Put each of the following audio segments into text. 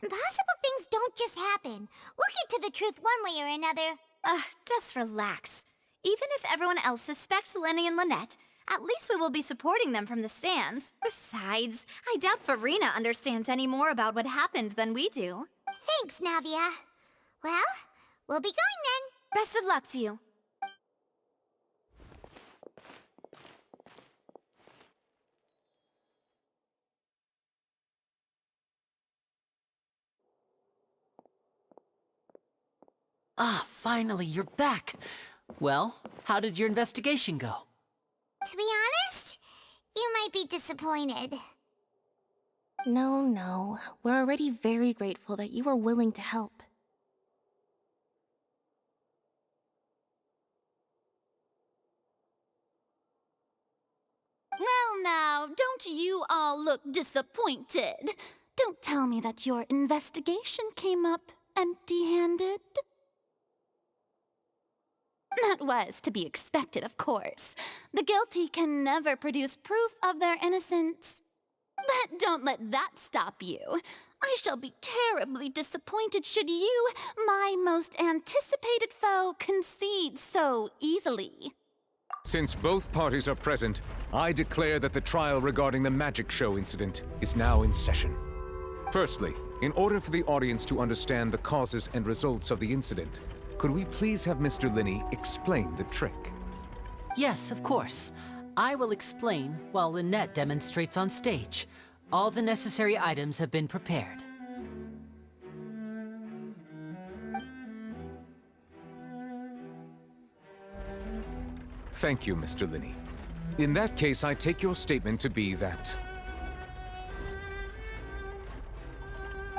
Impossible things don't just happen. We'll get to the truth one way or another. Just relax. Even if everyone else suspects Lenny and Lynette, at least we will be supporting them from the stands. Besides, I doubt Farina understands any more about what happened than we do. Thanks, Navia. Well, we'll be going then. Best of luck to you. Finally, you're back. Well, how did your investigation go? To be honest, you might be disappointed. No. We're already very grateful that you were willing to help. Well now, don't you all look disappointed. Don't tell me that your investigation came up empty-handed. That was to be expected, of course. The guilty can never produce proof of their innocence. But don't let that stop you. I shall be terribly disappointed should you, my most anticipated foe, concede so easily. Since both parties are present, I declare that the trial regarding the magic show incident is now in session. Firstly, in order for the audience to understand the causes and results of the incident, could we please have Mr. Linney explain the trick? Yes, of course. I will explain while Lynette demonstrates on stage. All the necessary items have been prepared. Thank you, Mr. Linney. In that case, I take your statement to be that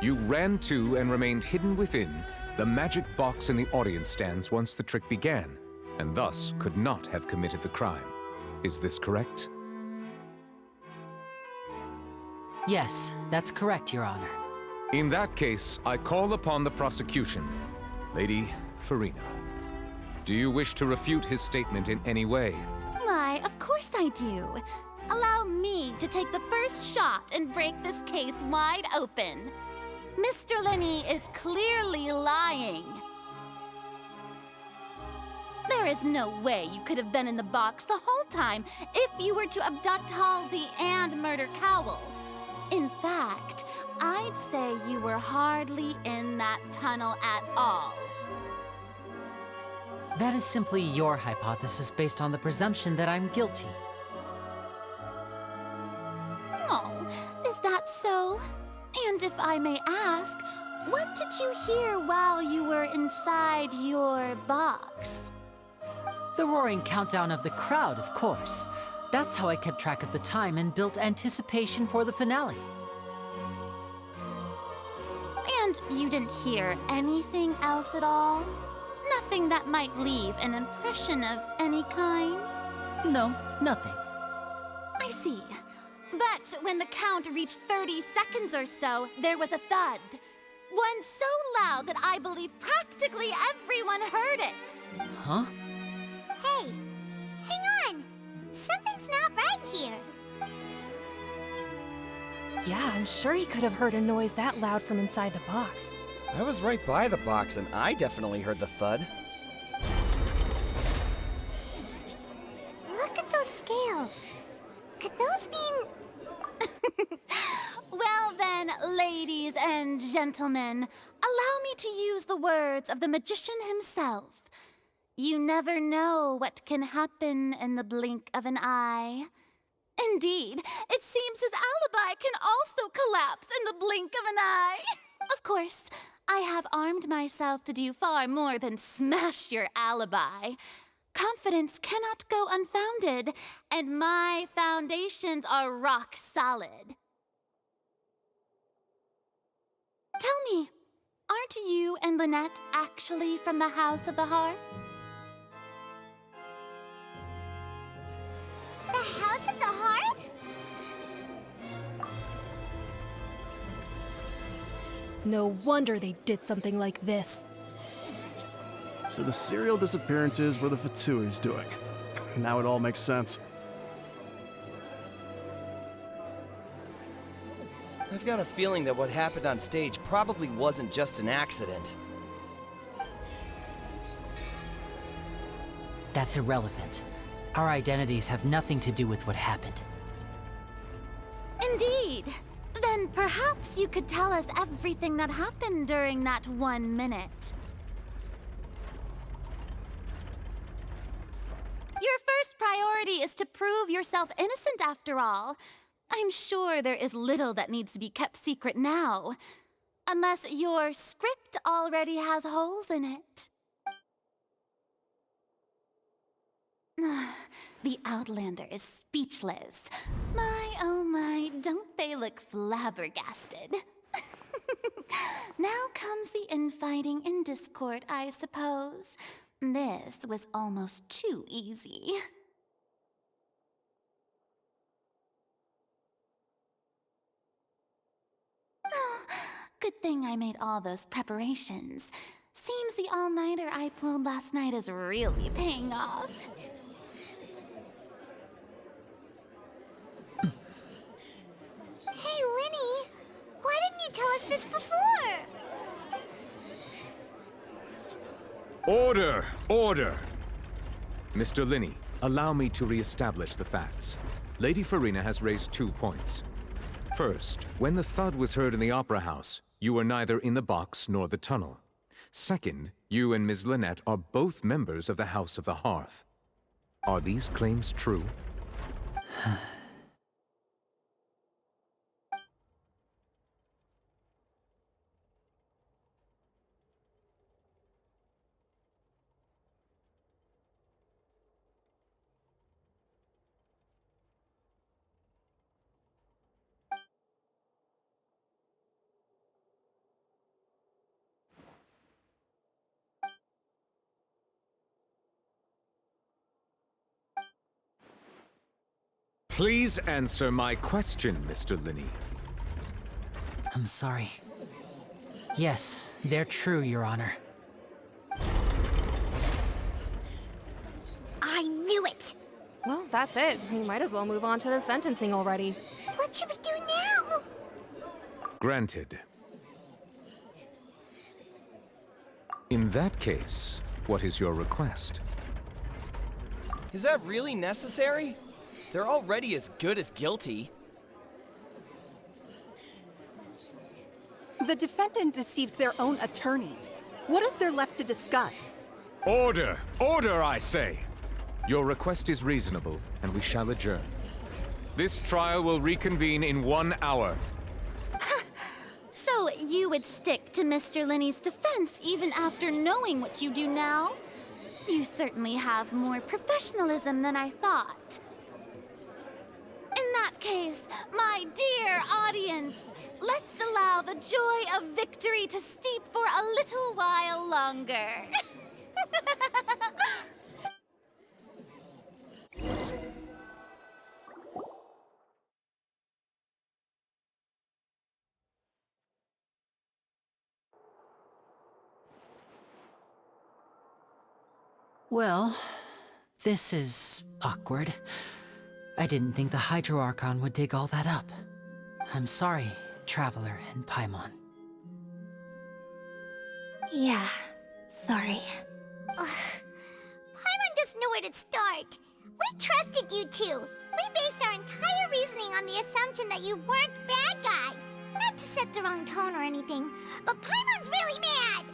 you ran to and remained hidden within the magic box in the audience stands once the trick began, and thus could not have committed the crime. Is this correct? Yes, that's correct, Your Honor. In that case, I call upon the prosecution. Lady Farina, do you wish to refute his statement in any way? Why, of course I do. Allow me to take the first shot and break this case wide open. Mr. Linney is clearly lying. There is no way you could have been in the box the whole time if you were to abduct Halsey and murder Cowell. In fact, I'd say you were hardly in that tunnel at all. That is simply your hypothesis based on the presumption that I'm guilty. Oh, is that so? And if I may ask, what did you hear while you were inside your box? The roaring countdown of the crowd, of course. That's how I kept track of the time and built anticipation for the finale. And you didn't hear anything else at all? Nothing that might leave an impression of any kind? No, nothing. I see. But when the count reached 30 seconds or so, there was a thud. One so loud that I believe practically everyone heard it. Huh? Hey, hang on. Something's not right here. Yeah, I'm sure he could have heard a noise that loud from inside the box. I was right by the box and I definitely heard the thud. Look at those scales. Could those mean... Well then, ladies and gentlemen, allow me to use the words of the magician himself. You never know what can happen in the blink of an eye. Indeed, it seems his alibi can also collapse in the blink of an eye. Of course, I have armed myself to do far more than smash your alibi. Confidence cannot go unfounded, and my foundations are rock solid. Tell me, aren't you and Lynette actually from the House of the Hearth? The House of the Hearth? No wonder they did something like this. So the serial disappearances were the Fatui's doing. Now it all makes sense. I've got a feeling that what happened on stage probably wasn't just an accident. That's irrelevant. Our identities have nothing to do with what happened. Indeed. Then perhaps you could tell us everything that happened during that 1 minute. Your first priority is to prove yourself innocent after all. I'm sure there is little that needs to be kept secret now. Unless your script already has holes in it. The Outlander is speechless. My, oh my, don't they look flabbergasted? Now comes the infighting and discord, I suppose. This was almost too easy. Good thing I made all those preparations. Seems the all-nighter I pulled last night is really paying off. Hey, Linny! Why didn't you tell us this before? Order! Order! Mr. Linney, allow me to re-establish the facts. Lady Farina has raised 2 points. First, when the thud was heard in the Opera House, you were neither in the box nor the tunnel. Second, you and Ms. Lynette are both members of the House of the Hearth. Are these claims true? Please answer my question, Mr. Linney. I'm sorry. Yes, they're true, Your Honor. I knew it! Well, that's it. We might as well move on to the sentencing already. What should we do now? Granted. In that case, what is your request? Is that really necessary? They're already as good as guilty. The defendant deceived their own attorneys. What is there left to discuss? Order! Order, I say! Your request is reasonable, and we shall adjourn. This trial will reconvene in 1 hour. So you would stick to Mr. Linney's defense even after knowing what you do now? You certainly have more professionalism than I thought. In that case, my dear audience, let's allow the joy of victory to steep for a little while longer. Well, this is awkward. I didn't think the Hydro Archon would dig all that up. I'm sorry, Traveler and Paimon. Yeah, sorry. Paimon doesn't know where to start. We trusted you two. We based our entire reasoning on the assumption that you weren't bad guys. Not to set the wrong tone or anything, but Paimon's really mad!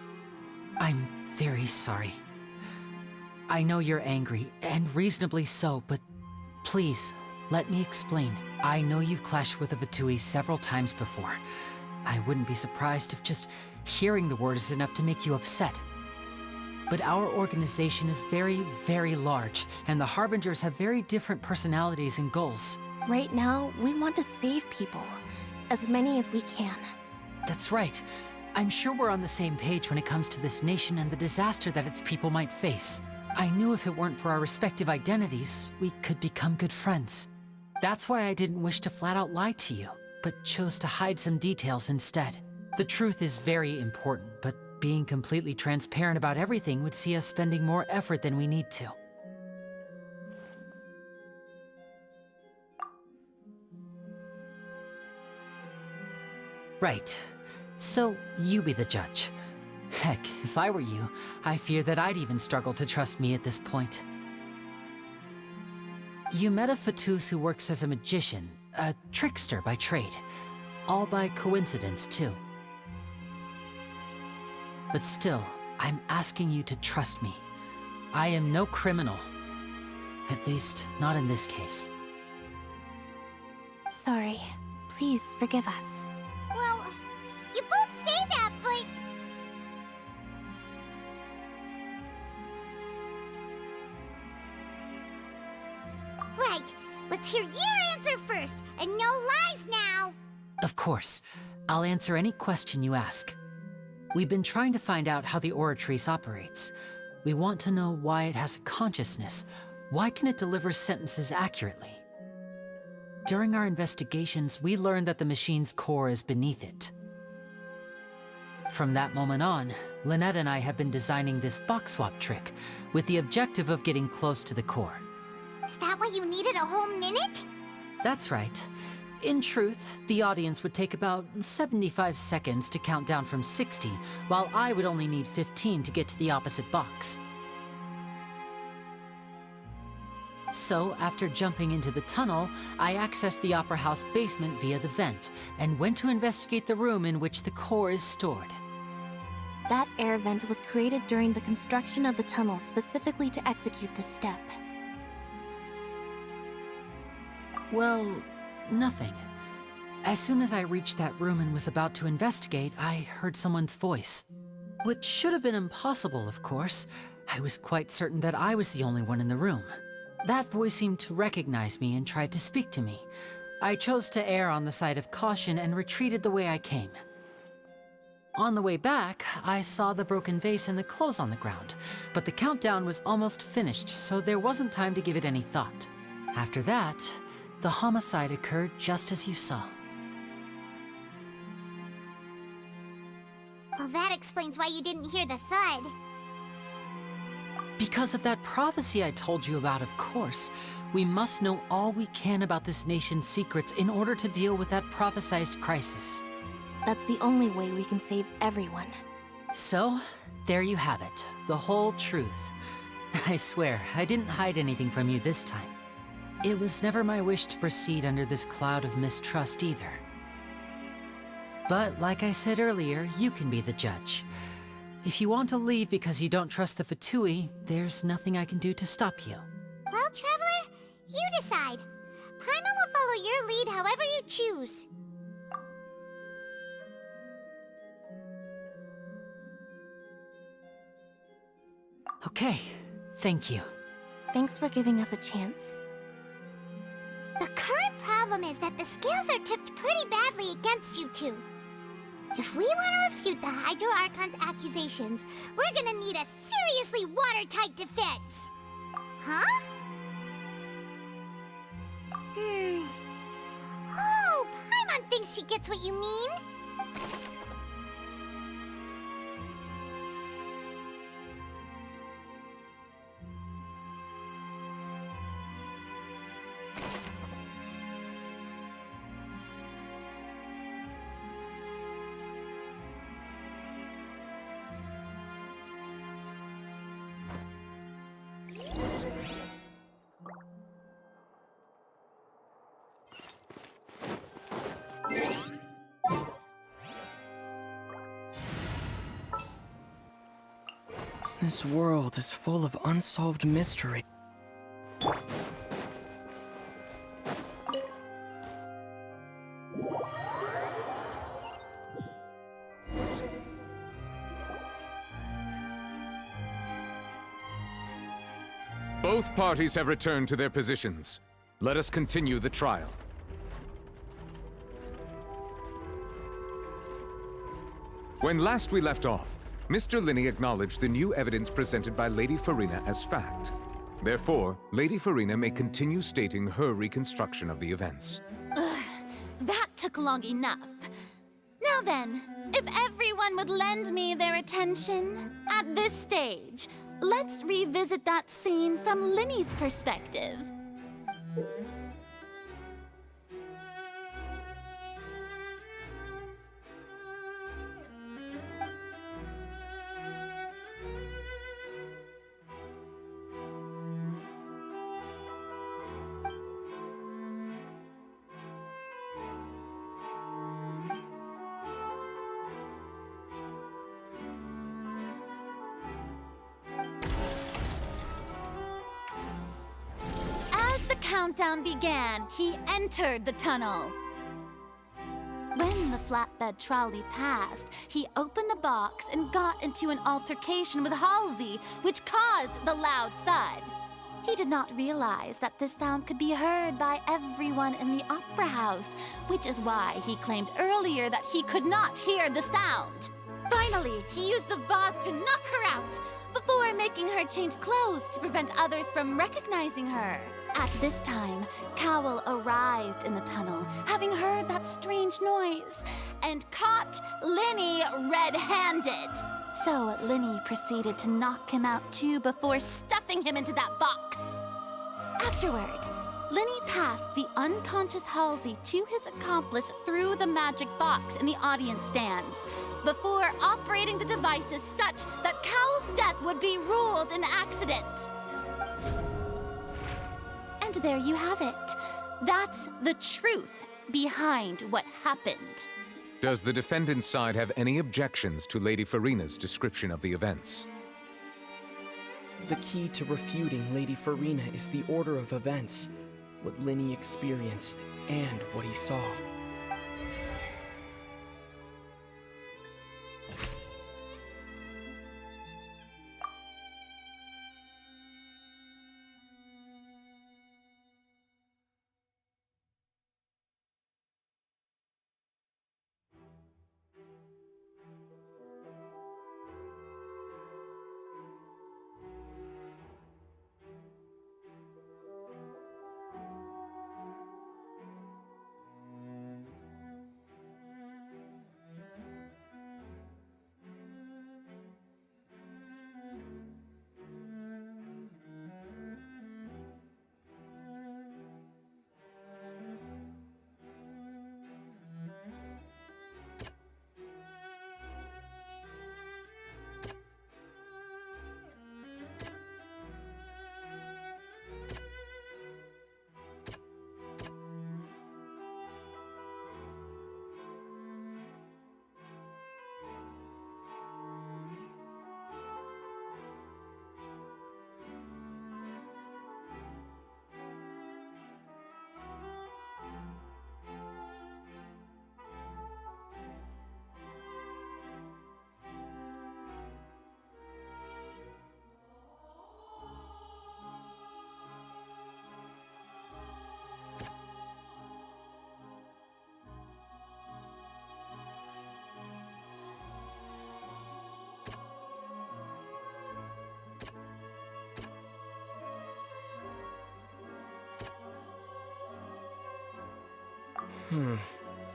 I'm very sorry. I know you're angry, and reasonably so, but please, let me explain. I know you've clashed with the Fatui several times before. I wouldn't be surprised if just hearing the word is enough to make you upset. But our organization is very, very large, and the Harbingers have very different personalities and goals. Right now, we want to save people. As many as we can. That's right. I'm sure we're on the same page when it comes to this nation and the disaster that its people might face. I knew if it weren't for our respective identities, we could become good friends. That's why I didn't wish to flat out lie to you, but chose to hide some details instead. The truth is very important, but being completely transparent about everything would see us spending more effort than we need to. Right. So, you be the judge. Heck, if I were you, I fear that I'd even struggle to trust me at this point. You met a Fatus who works as a magician, a trickster by trade. All by coincidence, too. But still, I'm asking you to trust me. I am no criminal. At least, not in this case. Sorry. Please forgive us. Well, you both say that, but... Right. Let's hear your answer first, and no lies now! Of course. I'll answer any question you ask. We've been trying to find out how the Oratrice operates. We want to know why it has a consciousness. Why can it deliver sentences accurately? During our investigations, we learned that the machine's core is beneath it. From that moment on, Lynette and I have been designing this box swap trick, with the objective of getting close to the core. Is that why you needed a whole minute? That's right. In truth, the audience would take about 75 seconds to count down from 60, while I would only need 15 to get to the opposite box. So, after jumping into the tunnel, I accessed the Opera House basement via the vent, and went to investigate the room in which the core is stored. That air vent was created during the construction of the tunnel specifically to execute this step. Well, nothing. As soon as I reached that room and was about to investigate, I heard someone's voice. Which should have been impossible, of course. I was quite certain that I was the only one in the room. That voice seemed to recognize me and tried to speak to me. I chose to err on the side of caution and retreated the way I came. On the way back, I saw the broken vase and the clothes on the ground, but the countdown was almost finished, so there wasn't time to give it any thought. After that, the homicide occurred just as you saw. Well, that explains why you didn't hear the thud. Because of that prophecy I told you about, of course. We must know all we can about this nation's secrets in order to deal with that prophesized crisis. That's the only way we can save everyone. So, there you have it. The whole truth. I swear, I didn't hide anything from you this time. It was never my wish to proceed under this cloud of mistrust either. But like I said earlier, you can be the judge. If you want to leave because you don't trust the Fatui, there's nothing I can do to stop you. Well, Traveler, you decide. Paimon will follow your lead however you choose. Okay, thank you. Thanks for giving us a chance. The current problem is that the scales are tipped pretty badly against you two. If we want to refute the Hydro Archon's accusations, we're gonna need a seriously watertight defense. Huh? Oh, Paimon thinks she gets what you mean. This world is full of unsolved mystery. Both parties have returned to their positions. Let us continue the trial. When last we left off, Mr. Linney acknowledged the new evidence presented by Lady Farina as fact. Therefore, Lady Farina may continue stating her reconstruction of the events. That took long enough. Now then, if everyone would lend me their attention at this stage, let's revisit that scene from Linney's perspective. countdown began, he entered the tunnel. When the flatbed trolley passed, he opened the box and got into an altercation with Halsey, which caused the loud thud. He did not realize that this sound could be heard by everyone in the opera house, which is why he claimed earlier that he could not hear the sound. Finally, he used the vase to knock her out, before making her change clothes to prevent others from recognizing her. At this time, Cowell arrived in the tunnel, having heard that strange noise, and caught Linny red-handed. So Linny proceeded to knock him out too before stuffing him into that box. Afterward, Linny passed the unconscious Halsey to his accomplice through the magic box in the audience stands, before operating the devices such that Cowell's death would be ruled an accident. And there you have it. That's the truth behind what happened. Does the defendant's side have any objections to Lady Farina's description of the events? The key to refuting Lady Farina is the order of events, what Linny experienced, and what he saw.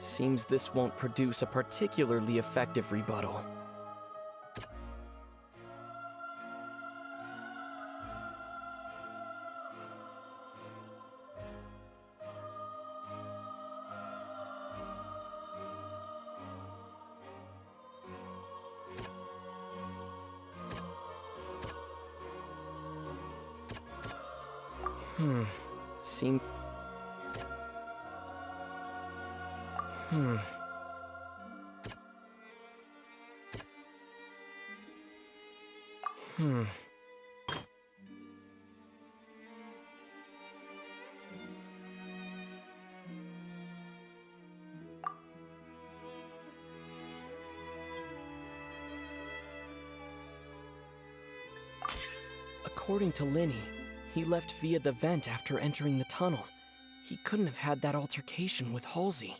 Seems this won't produce a particularly effective rebuttal. Seem... According to Linny, he left via the vent after entering the tunnel. He couldn't have had that altercation with Halsey.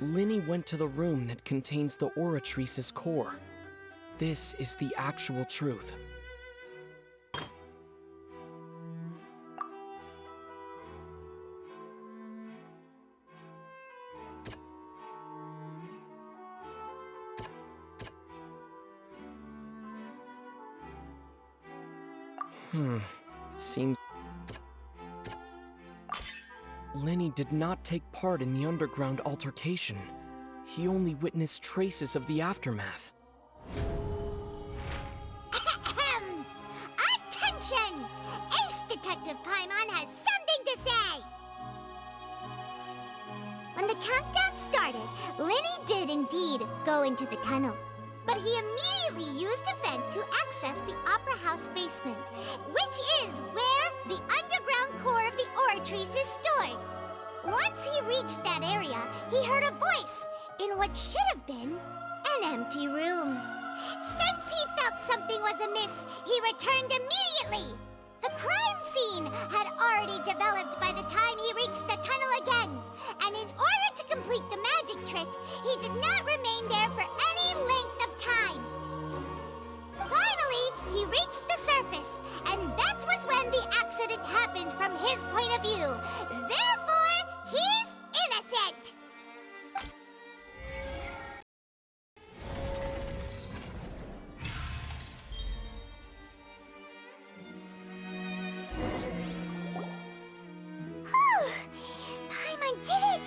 Linny went to the room that contains the Oratrice's core. This is the actual truth. Seems... Lenny did not take part in the underground altercation. He only witnessed traces of the aftermath. Attention! Ace Detective Paimon has something to say! When the countdown started, Lenny did indeed go into the tunnel. But he immediately used a vent to access the Opera House basement, which is where the underground core of the Oratrice is stored. Once he reached that area, he heard a voice in what should have been an empty room. Since he felt something was amiss, he returned immediately. The crime scene had already developed by the time he reached the tunnel again, and in order to complete the magic trick, he did not remain there for any length of time. Finally, he reached the surface, and that was when the accident happened from his point of view. Therefore, he's innocent! Paimon did it!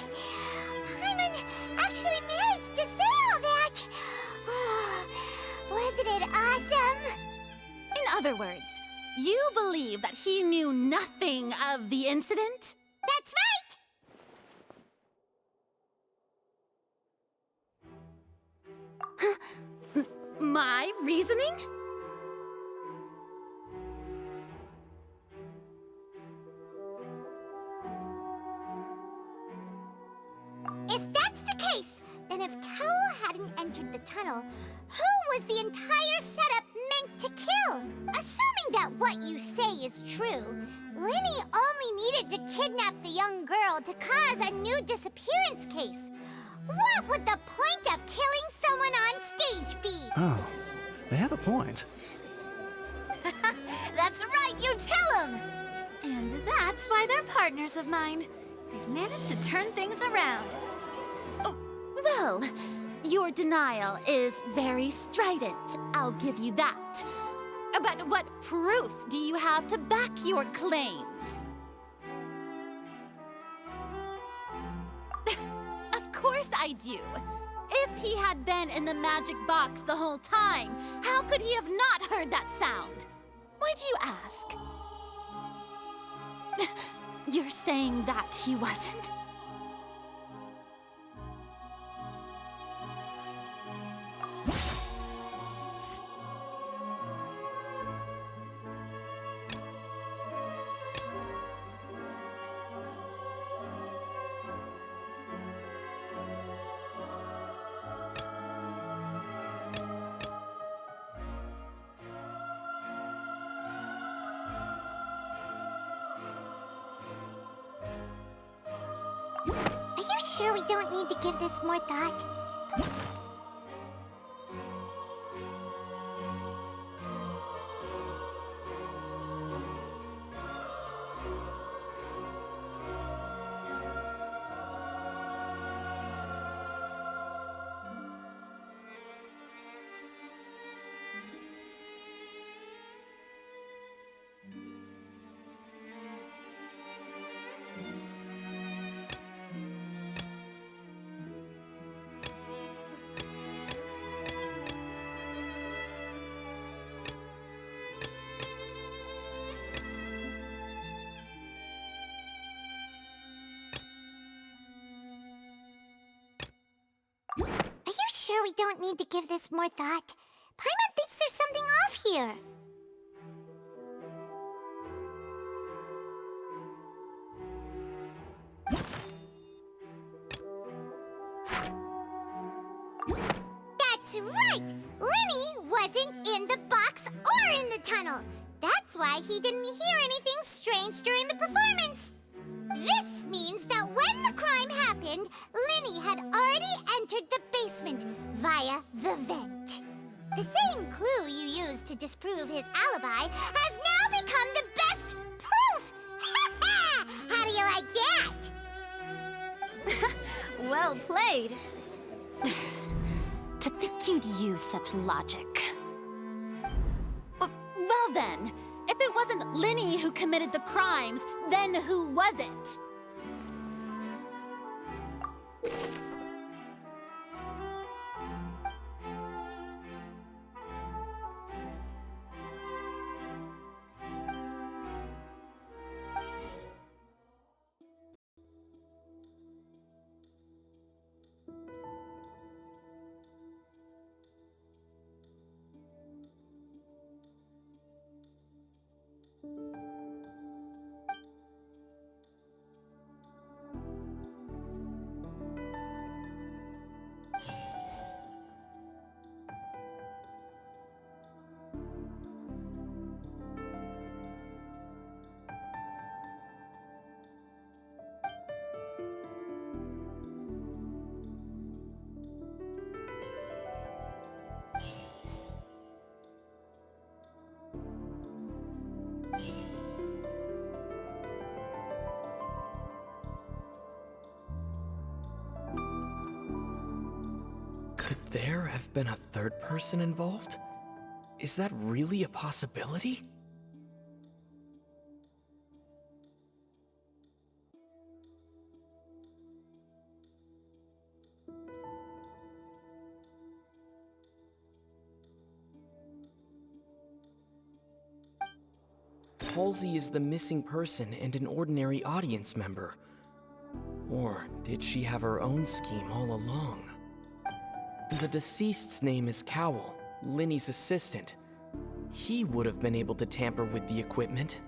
Paimon actually managed to say all that! Wasn't it awesome? In other words, you believe that he knew nothing of the incident? That's right! My reasoning? If that's the case, then if Cowell hadn't entered the tunnel, who was the entire setup meant to kill? Assuming that what you say is true, Lenny only needed to kidnap the young girl to cause a new disappearance case. What would the point of killing someone on stage be? Oh, they have a point. That's right, you tell him! And that's why they're partners of mine. They've managed to turn things around. Oh, well, your denial is very strident, I'll give you that. But what proof do you have to back your claims? Of course I do. If he had been in the magic box the whole time, how could he have not heard that sound? Why do you ask? You're saying that he wasn't? Are you sure we don't need to give this more thought? Are you sure we don't need to give this more thought? Paimon thinks there's something off here. That's right! Lenny wasn't in the box or in the tunnel. That's why he didn't hear anything strange during the performance. This means that when the crime happened, Lenny had already entered the basement via the vent. The same clue you used to disprove his alibi has now become the best proof! How do you like that? Well played. To think you'd use such logic. Well then, If it wasn't Linny who committed the crimes, then who was it? Could there have been a third person involved? Is that really a possibility? Halsey is the missing person and an ordinary audience member. Or did she have her own scheme all along? The deceased's name is Cowell, Linny's assistant. He would have been able to tamper with the equipment.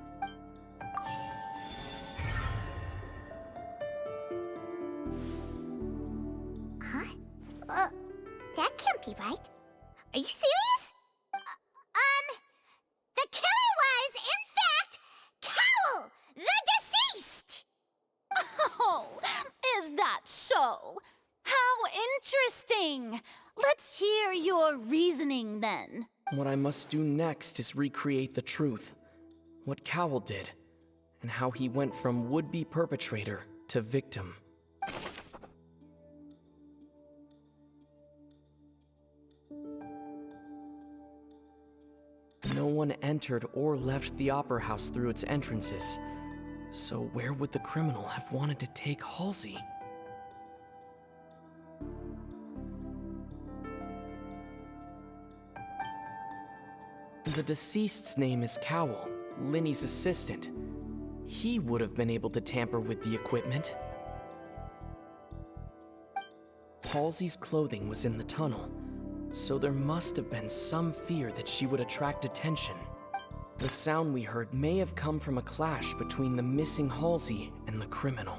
Huh? That can't be right. Are you serious? The killer was, in fact, Cowell, the deceased! Oh, is that so? How interesting! Let's hear your reasoning then. What I must do next is recreate the truth. What Cowell did, and how he went from would-be perpetrator to victim. No one entered or left the Opera House through its entrances. So where would the criminal have wanted to take Halsey? The deceased's name is Cowell, Linny's assistant. He would have been able to tamper with the equipment. Halsey's clothing was in the tunnel, so there must have been some fear that she would attract attention. The sound we heard may have come from a clash between the missing Halsey and the criminal.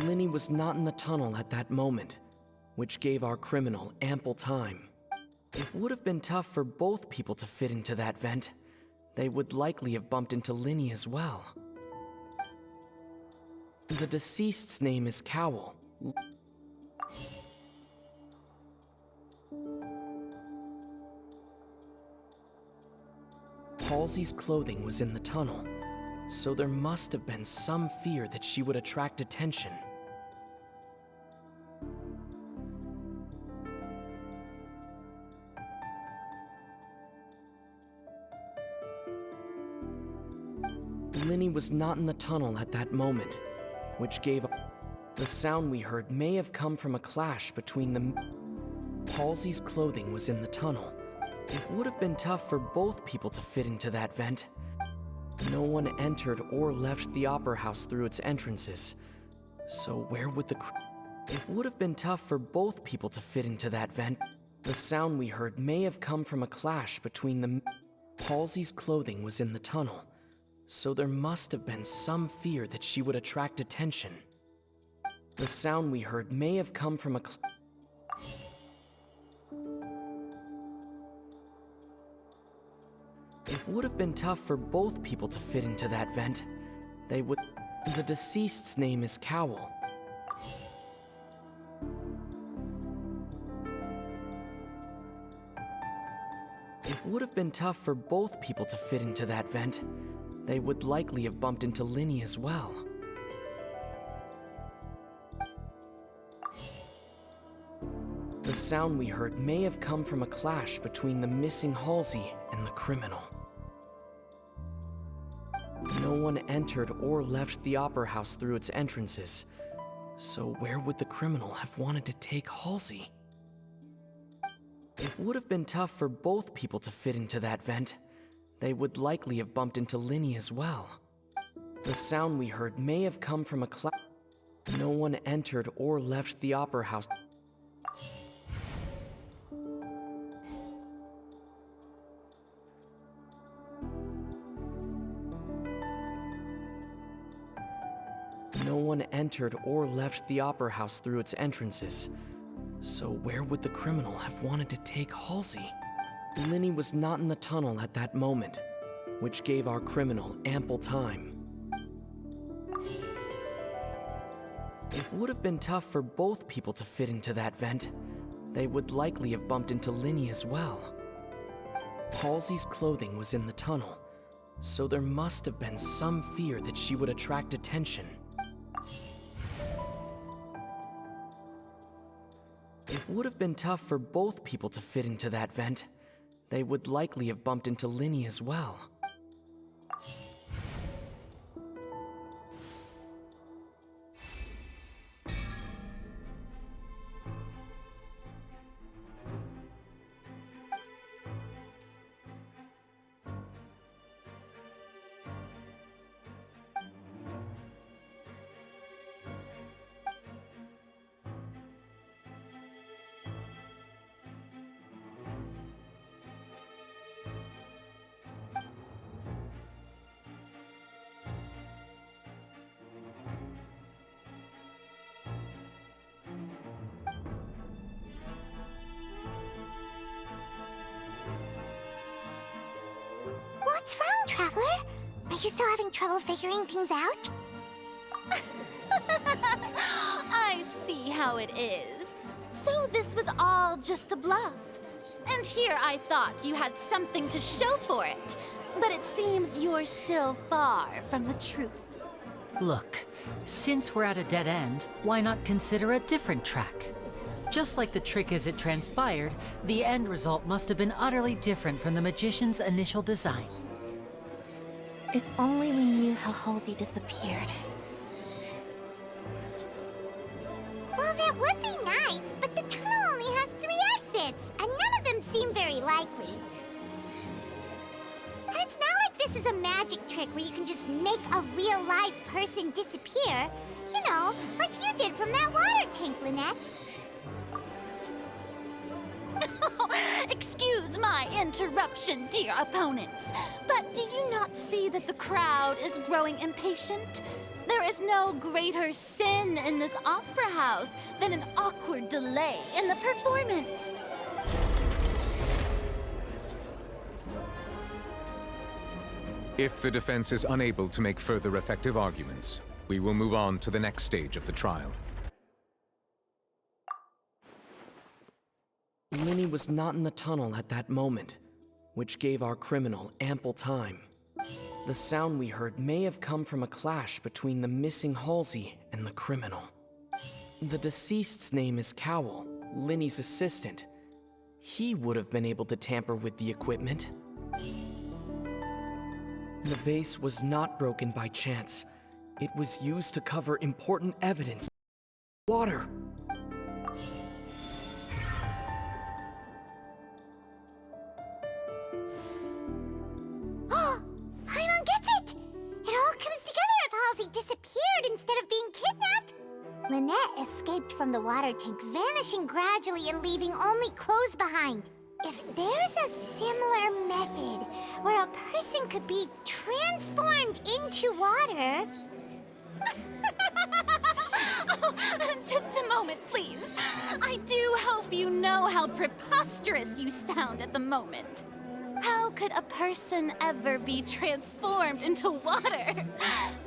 Linny was not in the tunnel at that moment, which gave our criminal ample time. It would have been tough for both people to fit into that vent. They would likely have bumped into Linny as well. The deceased's name is Cowell. Halsey's clothing was in the tunnel, so there must have been some fear that she would attract attention. Linny was not in the tunnel at that moment, which gave the sound we heard may have come from a clash between them. Halsey's clothing was in the tunnel. It would have been tough for both people to fit into that vent. No one entered or left the Opera House through its entrances. So where would it would have been tough for both people to fit into that vent. The sound we heard may have come from a clash between them. Halsey's clothing was in the tunnel, so there must have been some fear that she would attract attention. The sound we heard may have come from a It would have been tough for both people to fit into that vent. They would. The deceased's name is Cowell. It would have been tough for both people to fit into that vent. They would likely have bumped into Linny as well. The sound we heard may have come from a clash between the missing Halsey and the criminal. No one entered or left the opera house through its entrances. So where would the criminal have wanted to take Halsey? It would have been tough for both people to fit into that vent. They would likely have bumped into Linny as well. The sound we heard may have come from a cloud. No one entered or left the opera house. No one entered or left the opera house through its entrances. So where would the criminal have wanted to take Halsey? Linny was not in the tunnel at that moment, which gave our criminal ample time. It would have been tough for both people to fit into that vent. They would likely have bumped into Linny as well. Halsey's clothing was in the tunnel, so there must have been some fear that she would attract attention. It would have been tough for both people to fit into that vent. They would likely have bumped into Linny as well. What's wrong, Traveler? Are you still having trouble figuring things out? I see how it is. So this was all just a bluff. And here I thought you had something to show for it. But it seems you're still far from the truth. Look, since we're at a dead end, why not consider a different track? Just like the trick as it transpired, the end result must have been utterly different from the magician's initial design. If only we knew how Halsey disappeared. Well, that would be nice, but the tunnel only has 3 exits, and none of them seem very likely. And it's not like this is a magic trick where you can just make a real-life person disappear. You know, like you did from that water tank, Lynette. Excuse my interruption, dear opponents, but do you not see that the crowd is growing impatient? There is no greater sin in this opera house than an awkward delay in the performance. If the defense is unable to make further effective arguments, we will move on to the next stage of the trial. Linny was not in the tunnel at that moment, which gave our criminal ample time. The sound we heard may have come from a clash between the missing Halsey and the criminal. The deceased's name is Cowell, Linny's assistant. He would have been able to tamper with the equipment. The vase was not broken by chance. It was used to cover important evidence. Water! Paimon gets it! It all comes together if Halsey disappeared instead of being kidnapped. Lynette escaped from the water tank, vanishing gradually and leaving only clothes behind. If there's a similar method where a person could be transformed into water... Oh, just a moment, please. I do hope you know how preposterous you sound at the moment. How could a person ever be transformed into water?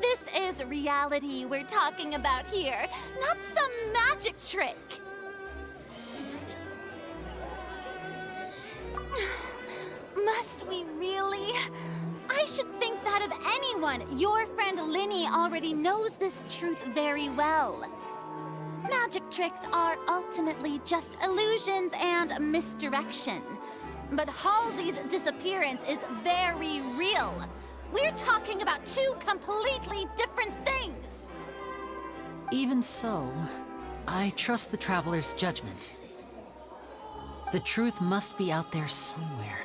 This is reality we're talking about here, not some magic trick. Must we really? I should think that of anyone. Your friend Linny already knows this truth very well. Magic tricks are ultimately just illusions and misdirection. But Halsey's disappearance is very real. We're talking about two completely different things! Even so, I trust the Traveler's judgment. The truth must be out there somewhere.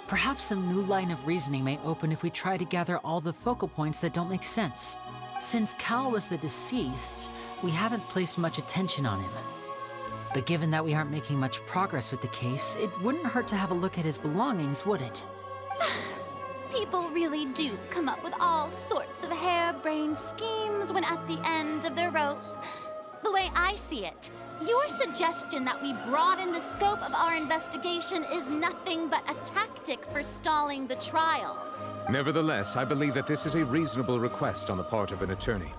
Perhaps some new line of reasoning may open if we try to gather all the focal points that don't make sense. Since Cal was the deceased, we haven't placed much attention on him. But given that we aren't making much progress with the case, it wouldn't hurt to have a look at his belongings, would it? People really do come up with all sorts of harebrained schemes when at the end of their rope. The way I see it, your suggestion that we broaden the scope of our investigation is nothing but a tactic for stalling the trial. Nevertheless, I believe that this is a reasonable request on the part of an attorney.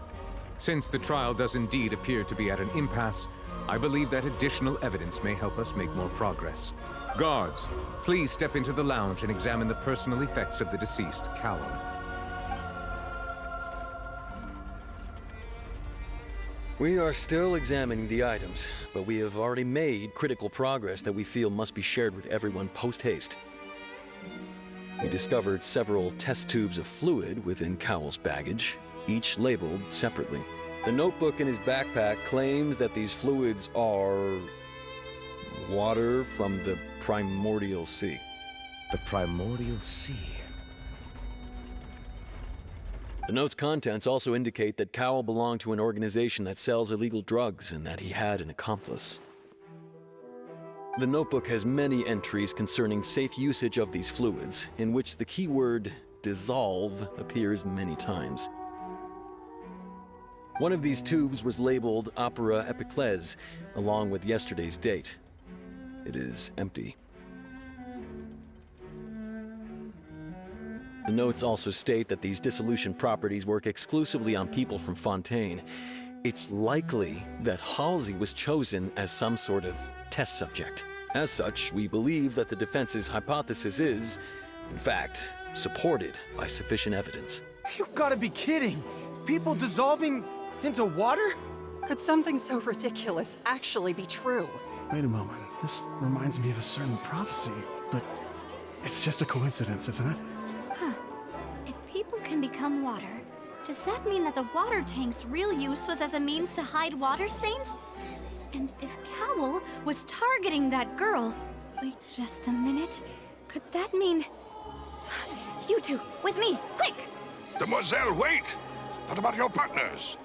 Since the trial does indeed appear to be at an impasse, I believe that additional evidence may help us make more progress. Guards, please step into the lounge and examine the personal effects of the deceased, Cowell. We are still examining the items, but we have already made critical progress that we feel must be shared with everyone post-haste. We discovered several test tubes of fluid within Cowell's baggage, each labeled separately. The notebook in his backpack claims that these fluids are water from the primordial sea. The primordial sea. The note's contents also indicate that Cowell belonged to an organization that sells illegal drugs and that he had an accomplice. The notebook has many entries concerning safe usage of these fluids, in which the keyword dissolve appears many times. One of these tubes was labeled Opera Epiclese, along with yesterday's date. It is empty. The notes also state that these dissolution properties work exclusively on people from Fontaine. It's likely that Halsey was chosen as some sort of test subject. As such, we believe that the defense's hypothesis is, in fact, supported by sufficient evidence. You've got to be kidding! People dissolving into water? Could something so ridiculous actually be true? Wait a moment. This reminds me of a certain prophecy, but it's just a coincidence, isn't it? If people can become water, does that mean that the water tank's real use was as a means to hide water stains? And if Cowell was targeting that girl... Wait just a minute. Could that mean... You two, with me, quick! Demoiselle, wait! What about your partners?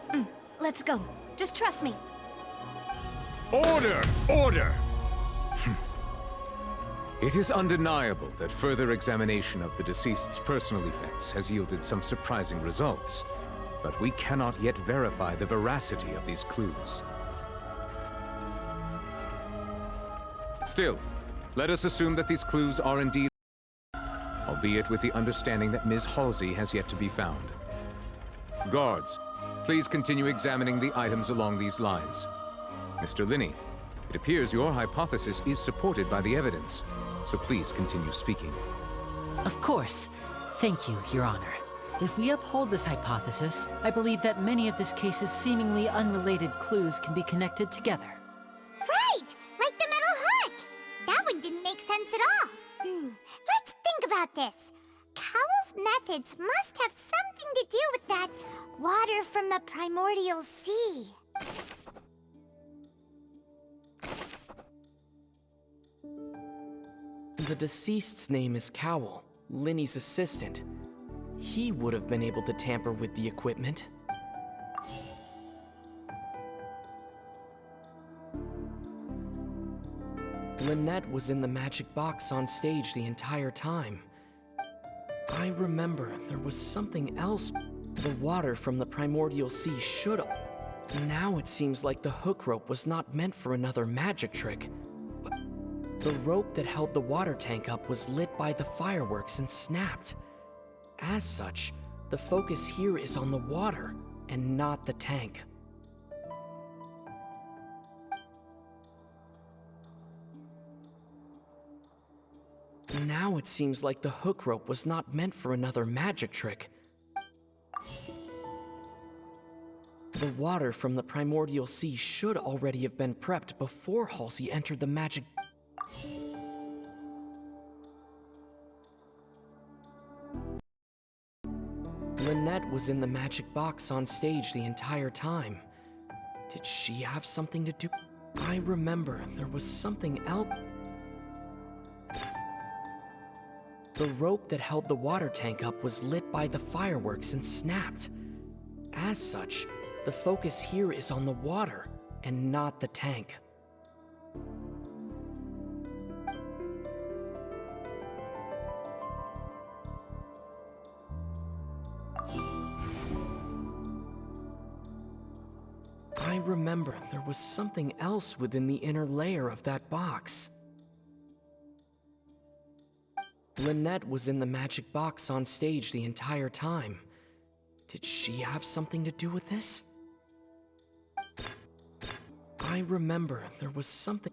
Let's go. Just trust me. Order! Order! It is undeniable that further examination of the deceased's personal effects has yielded some surprising results, but we cannot yet verify the veracity of these clues. Still, let us assume that these clues are indeed, albeit with the understanding that Ms. Halsey has yet to be found. Guards, please continue examining the items along these lines. Mr. Linney, it appears your hypothesis is supported by the evidence, so please continue speaking. Of course. Thank you, Your Honor. If we uphold this hypothesis, I believe that many of this case's seemingly unrelated clues can be connected together. Right! Like the metal hook! That one didn't make sense at all. Let's think about this. Cowell's methods must have something to do with that water from the primordial sea. The deceased's name is Cowell, Linney's assistant. He would have been able to tamper with the equipment. Lynette was in the magic box on stage the entire time. I remember there was something else. The water from the primordial sea should... Now it seems like the hook rope was not meant for another magic trick. The rope that held the water tank up was lit by the fireworks and snapped. As such, the focus here is on the water and not the tank. Now it seems like the hook rope was not meant for another magic trick. The water from the primordial sea should already have been prepped before Halsey entered the magic... Lynette was in the magic box on stage the entire time. Did she have something to do? I remember there was something else. The rope that held the water tank up was lit by the fireworks and snapped. As such, the focus here is on the water and not the tank. I remember there was something else within the inner layer of that box. Lynette was in the magic box on stage the entire time. Did she have something to do with this? I remember there was something...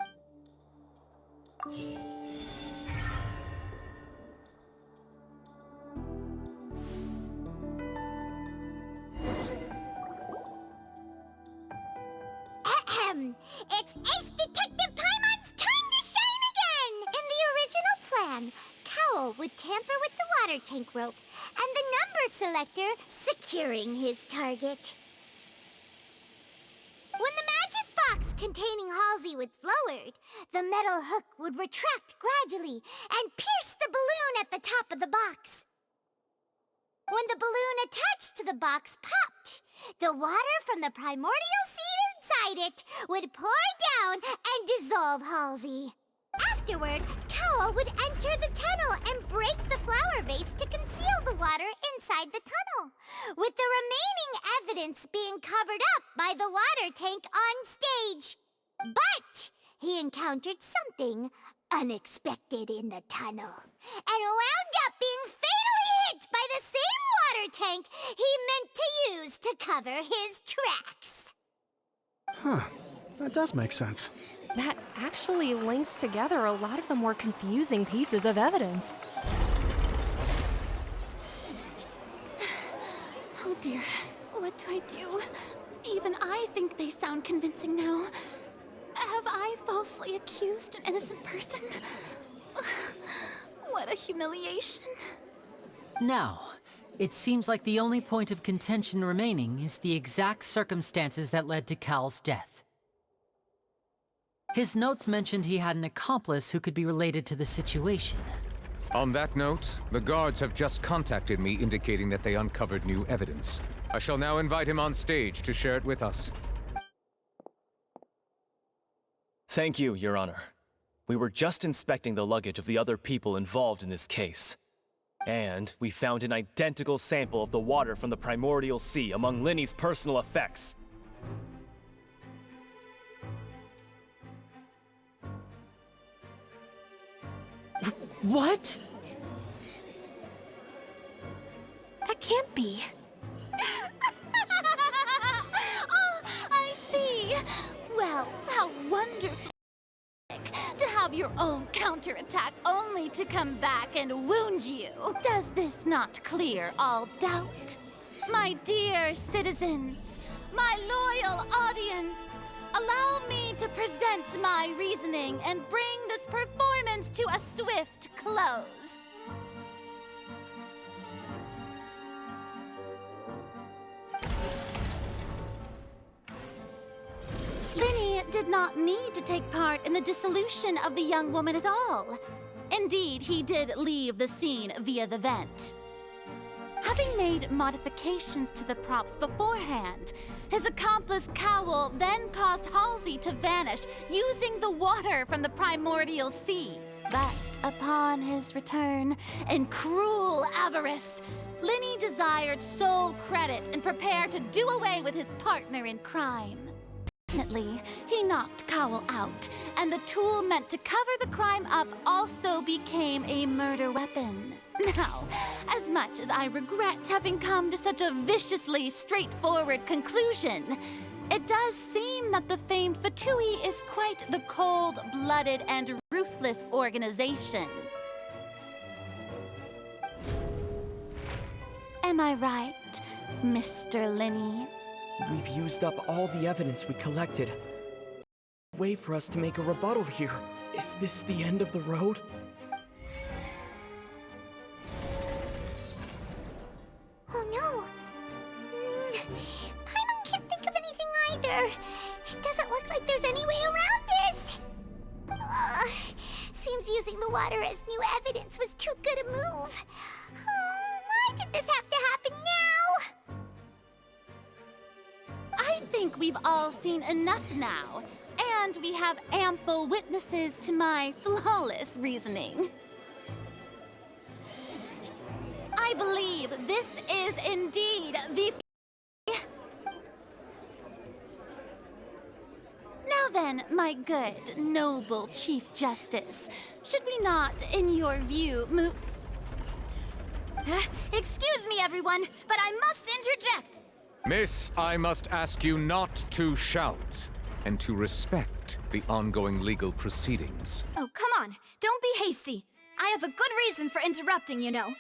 It's Ace Detective Paimon's time to shine again! In the original plan, Cowl would tamper with the water tank rope and the number selector securing his target. When the magic box containing Halsey was lowered, the metal hook would retract gradually and pierce the balloon at the top of the box. When the balloon attached to the box popped, the water from the primordial seed inside it would pour down and dissolve Halsey. Afterward, Cowl would enter the tunnel and break the flower vase to conceal the water inside the tunnel, with the remaining evidence being covered up by the water tank on stage. But he encountered something unexpected in the tunnel and wound up being fatally hit by the same water tank he meant to use to cover his tracks. Huh. That does make sense. That actually links together a lot of the more confusing pieces of evidence. Oh dear, what do I do? Even I think they sound convincing now. Have I falsely accused an innocent person? What a humiliation. Now, it seems like the only point of contention remaining is the exact circumstances that led to Cal's death. His notes mentioned he had an accomplice who could be related to the situation. On that note, the guards have just contacted me indicating that they uncovered new evidence. I shall now invite him on stage to share it with us. Thank you, Your Honor. We were just inspecting the luggage of the other people involved in this case. And we found an identical sample of the water from the primordial sea among Linny's personal effects. What? That can't be. Oh, I see. Well, how wonderful to have your own counterattack only to come back and wound you. Does this not clear all doubt? My dear citizens, my loyal audience, allow me to present my reasoning and bring this performance to a swift close. Linny did not need to take part in the dissolution of the young woman at all. Indeed, he did leave the scene via the vent. Having made modifications to the props beforehand, his accomplice Cowl then caused Halsey to vanish using the water from the primordial sea. But upon his return, in cruel avarice, Linny desired sole credit and prepared to do away with his partner in crime. Instantly, he knocked Cowl out, and the tool meant to cover the crime up also became a murder weapon. Now, as much as I regret having come to such a viciously straightforward conclusion, it does seem that the famed Fatui is quite the cold-blooded and ruthless organization. Am I right, Mr. Linny? We've used up all the evidence we collected. Way for us to make a rebuttal here. Is this the end of the road? Oh no! using the water as new evidence was too good a move. Why did this have to happen now? I think we've all seen enough now, and we have ample witnesses to my flawless reasoning. I believe this is indeed the... Now then, my good, noble Chief Justice, should we not, in your view, move... Excuse me, everyone, but I must interject! Miss, I must ask you not to shout, and to respect the ongoing legal proceedings. Oh, come on, don't be hasty. I have a good reason for interrupting, you know.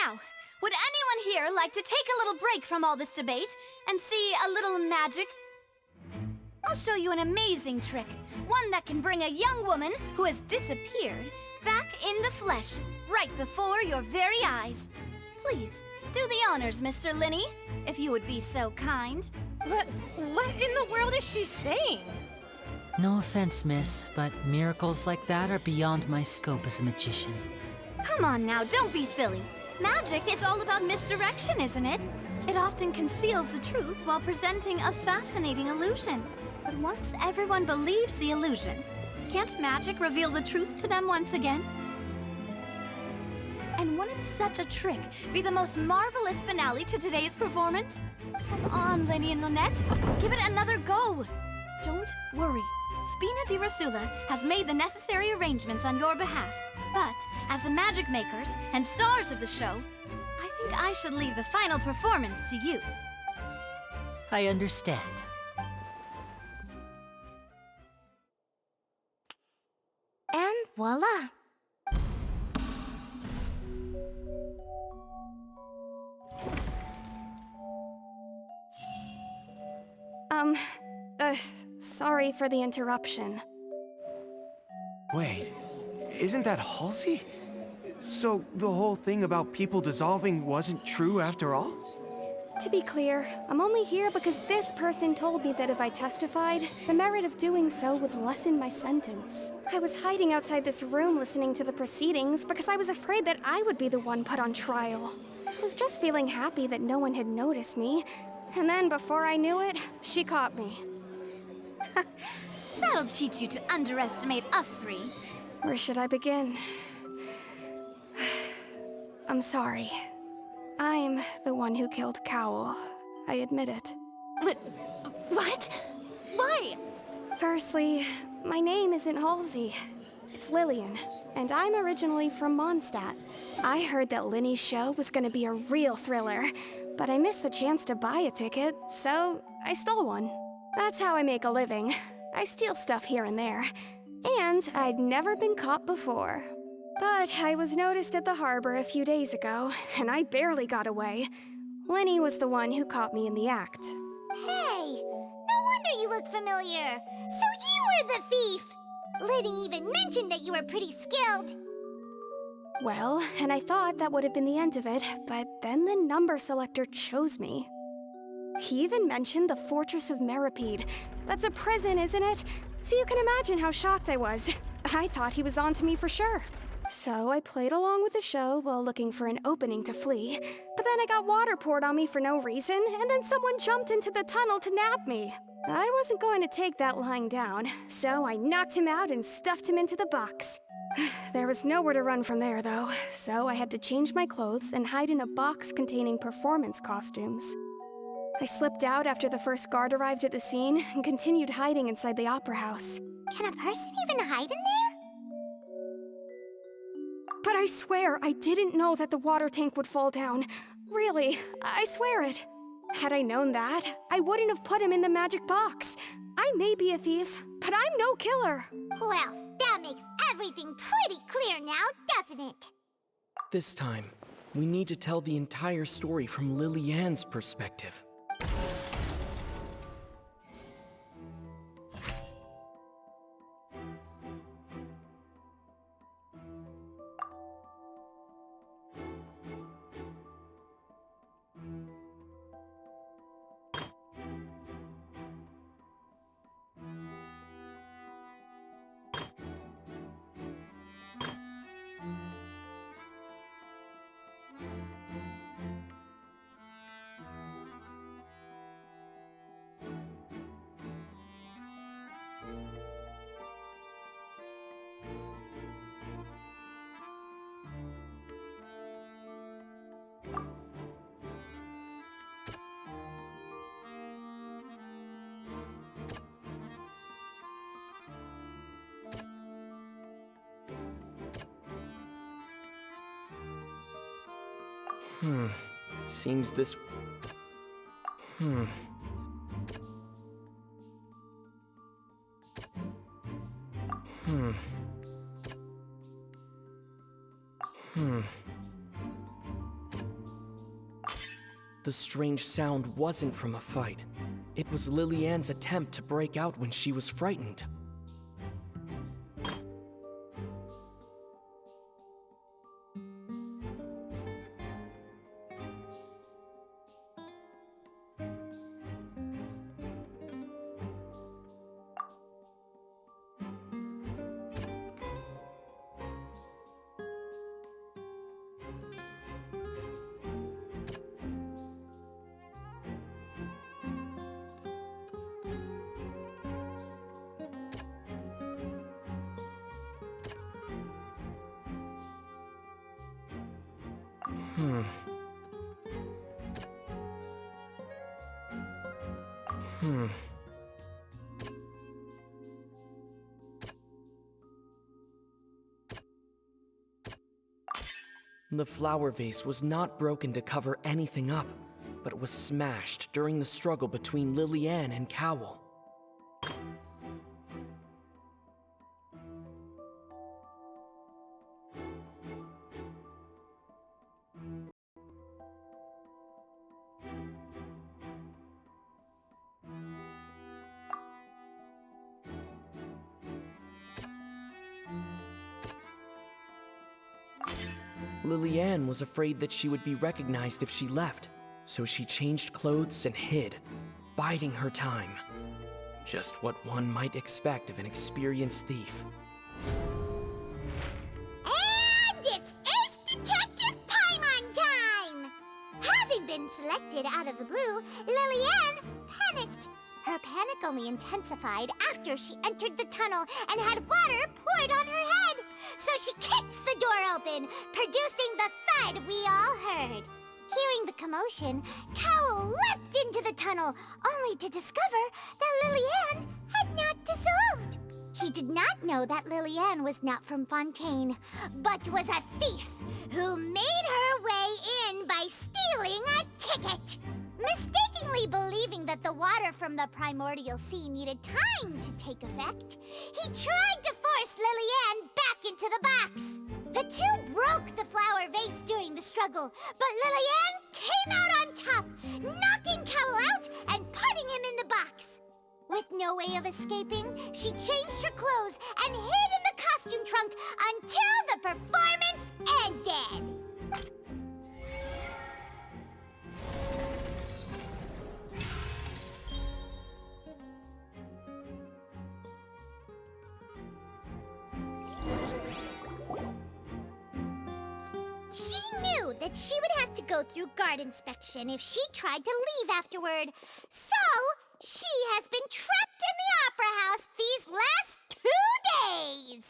Now, would anyone here like to take a little break from all this debate and see a little magic? I'll show you an amazing trick, one that can bring a young woman who has disappeared back in the flesh, right before your very eyes. Please, do the honors, Mr. Linney, if you would be so kind. What in the world is she saying? No offense, miss, but miracles like that are beyond my scope as a magician. Come on now, don't be silly. Magic is all about misdirection, isn't it? It often conceals the truth while presenting a fascinating illusion. But once everyone believes the illusion, can't magic reveal the truth to them once again? And wouldn't such a trick be the most marvelous finale to today's performance? Come on, Lenny and Lynette, give it another go. Don't worry, Spina di Rasula has made the necessary arrangements on your behalf. But as the magic makers and stars of the show, I think I should leave the final performance to you. I understand. And voila! Sorry for the interruption. Wait, isn't that Halsey? So the whole thing about people dissolving wasn't true after all? To be clear, I'm only here because this person told me that if I testified, the merit of doing so would lessen my sentence. I was hiding outside this room listening to the proceedings because I was afraid that I would be the one put on trial. I was just feeling happy that no one had noticed me, and then before I knew it, she caught me. That'll teach you to underestimate us three. Where should I begin? I'm sorry. I'm the one who killed Cowl. I admit it. What? Why? Firstly, my name isn't Halsey. It's Lillian, and I'm originally from Mondstadt. I heard that Linny's show was gonna be a real thriller, but I missed the chance to buy a ticket, so I stole one. That's how I make a living. I steal stuff here and there. And I'd never been caught before. But I was noticed at the harbor a few days ago, and I barely got away. Lenny was the one who caught me in the act. Hey, no wonder you look familiar. So you were the thief! Liddy even mentioned that you were pretty skilled. Well, and I thought that would have been the end of it, but then the number selector chose me. He even mentioned the Fortress of Meripede. That's a prison, isn't it? So you can imagine how shocked I was. I thought he was on to me for sure. So I played along with the show while looking for an opening to flee. But then I got water poured on me for no reason, and then someone jumped into the tunnel to nab me. I wasn't going to take that lying down, so I knocked him out and stuffed him into the box. There was nowhere to run from there, though, so I had to change my clothes and hide in a box containing performance costumes. I slipped out after the first guard arrived at the scene and continued hiding inside the opera house. Can a person even hide in there? But I swear I didn't know that the water tank would fall down. Really, I swear it. Had I known that, I wouldn't have put him in the magic box. I may be a thief, but I'm no killer. Well, that makes everything pretty clear now, doesn't it? This time, we need to tell the entire story from Lily-Ann's perspective. Seems this... The strange sound wasn't from a fight. It was Lily-Ann's attempt to break out when she was frightened. The flower vase was not broken to cover anything up, but was smashed during the struggle between Lily-Ann and Cowell. Lily-Ann was afraid that she would be recognized if she left, so she changed clothes and hid, biding her time. Just what one might expect of an experienced thief. And it's Ace Detective Paimon time! Having been selected out of the blue, Lily-Ann panicked. Her panic only intensified after she entered the tunnel and had water poured on her head. So she kicked the door open, producing the thud we all heard. Hearing the commotion, Cowell leapt into the tunnel, only to discover that Lily-Ann had not dissolved. He did not know that Lily-Ann was not from Fontaine, but was a thief who made her way in by stealing a ticket. Mistakenly believing that the water from the primordial sea needed time to take effect, he tried to force Lily-Ann back into the box. The two broke the flower vase during the struggle, but Lily-Ann came out on top, knocking Cowell out and putting him in the box. With no way of escaping, she changed her clothes and hid in the costume trunk until the performance ended. She knew that she would have to go through guard inspection if she tried to leave afterward. So, she has been trapped in the Opera House these last 2 days.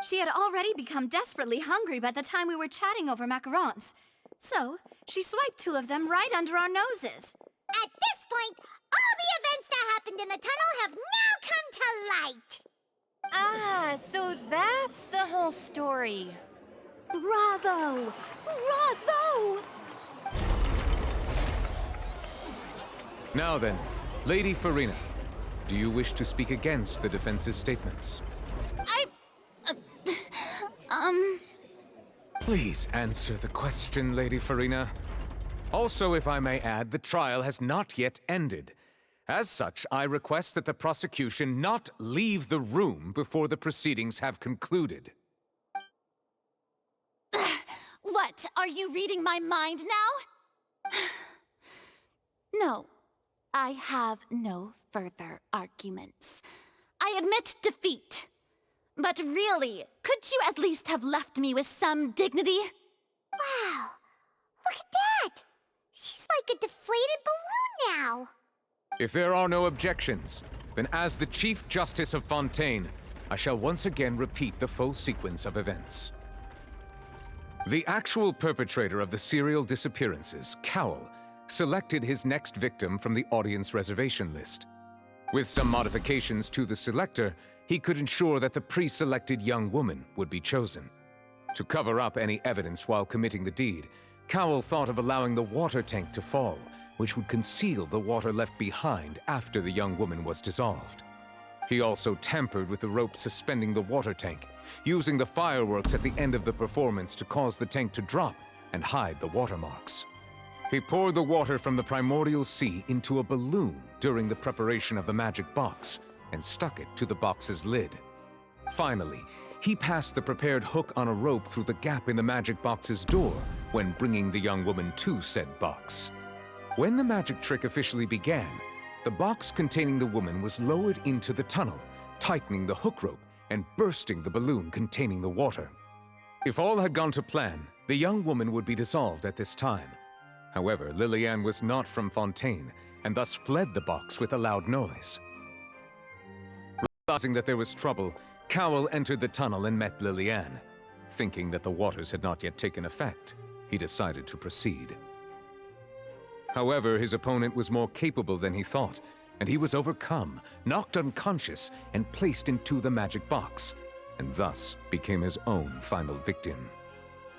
She had already become desperately hungry by the time we were chatting over macarons. So, she swiped 2 of them right under our noses. At this point, all the events that happened in the tunnel have now come to light. Ah, so that's the whole story. Bravo! Bravo! Now then, Lady Farina, do you wish to speak against the defense's statements? Please answer the question, Lady Farina. Also, if I may add, the trial has not yet ended. As such, I request that the prosecution not leave the room before the proceedings have concluded. What, are you reading my mind now? No, I have no further arguments. I admit defeat. But really, could you at least have left me with some dignity? Wow, look at that! She's like a deflated balloon now. If there are no objections, then as the Chief Justice of Fontaine, I shall once again repeat the full sequence of events. The actual perpetrator of the serial disappearances, Cowell, selected his next victim from the audience reservation list. With some modifications to the selector, he could ensure that the pre-selected young woman would be chosen. To cover up any evidence while committing the deed, Cowell thought of allowing the water tank to fall, which would conceal the water left behind after the young woman was dissolved. He also tampered with the rope suspending the water tank, using the fireworks at the end of the performance to cause the tank to drop and hide the watermarks. He poured the water from the primordial sea into a balloon during the preparation of the magic box and stuck it to the box's lid. Finally, he passed the prepared hook on a rope through the gap in the magic box's door when bringing the young woman to said box. When the magic trick officially began, the box containing the woman was lowered into the tunnel, tightening the hook rope and bursting the balloon containing the water. If all had gone to plan, the young woman would be dissolved at this time. However, Lillian was not from Fontaine, and thus fled the box with a loud noise. Realizing that there was trouble, Cowell entered the tunnel and met Lillian. Thinking that the waters had not yet taken effect, he decided to proceed. However, his opponent was more capable than he thought, and he was overcome, knocked unconscious, and placed into the magic box, and thus became his own final victim.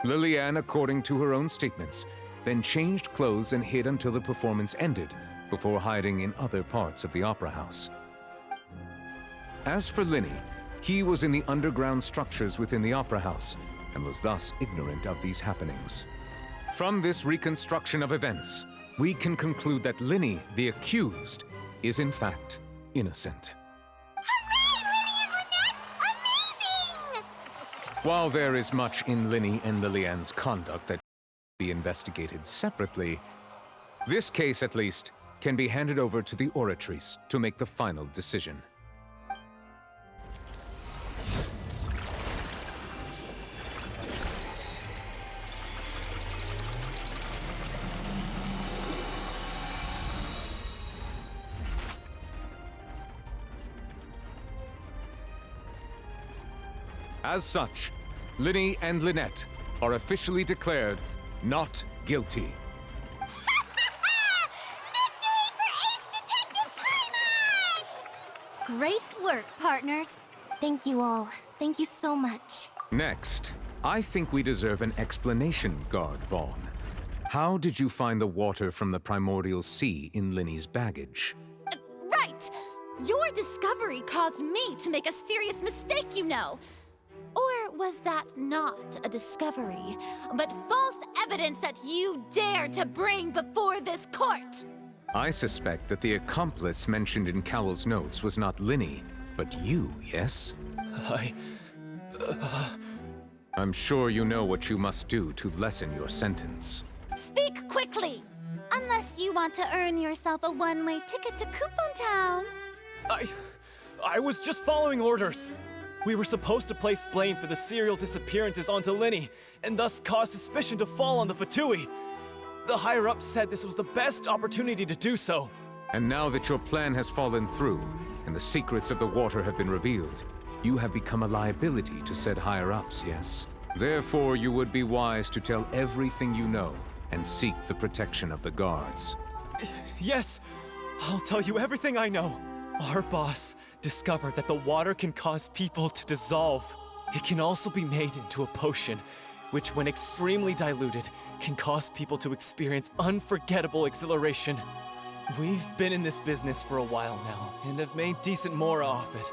Lillian, according to her own statements, then changed clothes and hid until the performance ended, before hiding in other parts of the opera house. As for Linny, he was in the underground structures within the opera house, and was thus ignorant of these happenings. From this reconstruction of events, we can conclude that Linny, the accused, is in fact innocent. While there is much in Linny and Lillian's conduct that should be investigated separately, this case, at least, can be handed over to the Oratrice to make the final decision. As such, Linny and Lynette are officially declared not guilty. Great work, partners. Thank you all. Thank you so much. Next, I think we deserve an explanation, Guard Vaughn. How did you find the water from the primordial sea in Linny's baggage? Right! Your discovery caused me to make a serious mistake, you know. Or was that not a discovery, but false evidence that you dared to bring before this court? I suspect that the accomplice mentioned in Cowell's notes was not Linny, but you, yes? I'm sure you know what you must do to lessen your sentence. Speak quickly! Unless you want to earn yourself a one-way ticket to Coupon Town. I was just following orders. We were supposed to place blame for the serial disappearances onto Linny, and thus cause suspicion to fall on the Fatui. The higher-ups said this was the best opportunity to do so. And now that your plan has fallen through, and the secrets of the water have been revealed, you have become a liability to said higher-ups, yes? Therefore, you would be wise to tell everything you know, and seek the protection of the guards. Yes, I'll tell you everything I know. Our boss discovered that the water can cause people to dissolve. It can also be made into a potion, which when extremely diluted, can cause people to experience unforgettable exhilaration. We've been in this business for a while now, and have made decent mora off it.